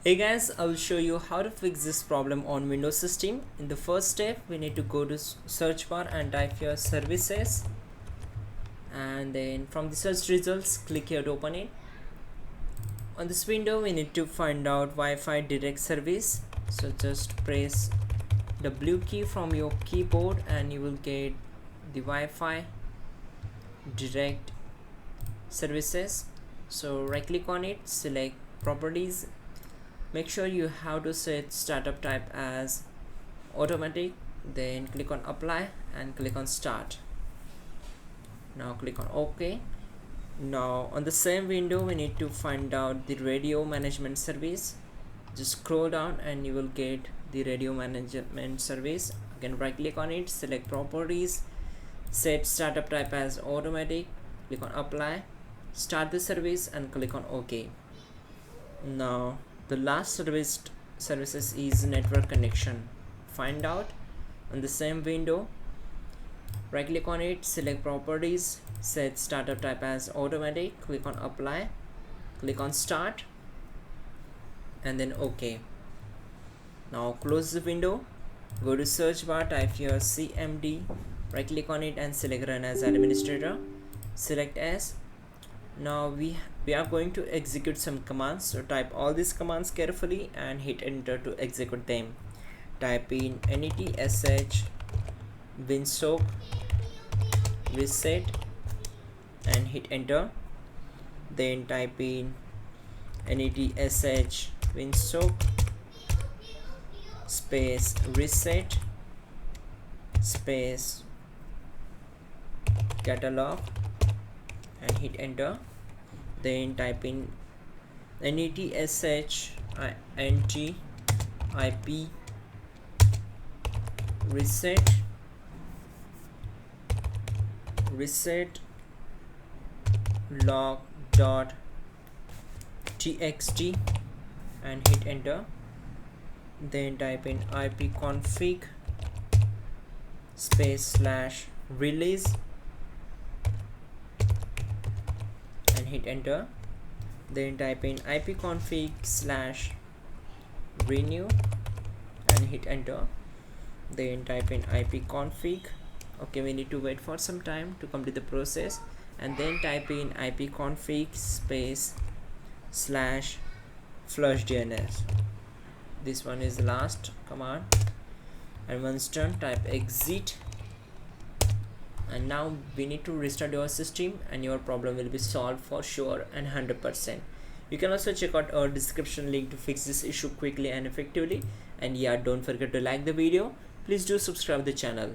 Hey guys, I will show you how to fix this problem on Windows system. In the first step, we need to go to search bar and type here services, and then from the search results click here to open it. On this window we need to find out Wi-Fi direct service, so just press the blue key from your keyboard and you will get the Wi-Fi direct services. So right click on it, select properties. Make sure you have to set startup type as automatic, then click on apply and click on start. Now click on OK. Now on the same window we need to find out the radio management service. Just scroll down and you will get the radio management service. Again right click on it, select properties, set startup type as automatic, click on apply, start the service and click on OK. Now the last services is network connection. Find out on the same window, right click on it, select properties, set startup type as automatic, click on apply, click on start and then OK. Now close the window, go to search bar, type here CMD, right click on it and select run as administrator, select as. Now we are going to execute some commands, so type all these commands carefully and hit enter to execute them. Type in netsh winsock reset and hit enter. Then type in netsh winsock space reset space catalog and hit enter. Then type in netsh int ip reset log dot txt and hit enter. Then type in ipconfig space / release and hit enter. Then type in ipconfig / renew and hit enter. Then type in ipconfig. Okay, we need to wait for some time to complete the process, and then type in ipconfig space / flush DNS. This one is the last command, and once done type exit. And now we need to restart your system and your problem will be solved for sure and 100%. You can also check out our description link to fix this issue quickly and effectively. And yeah, don't forget to like the video. Please do subscribe the channel.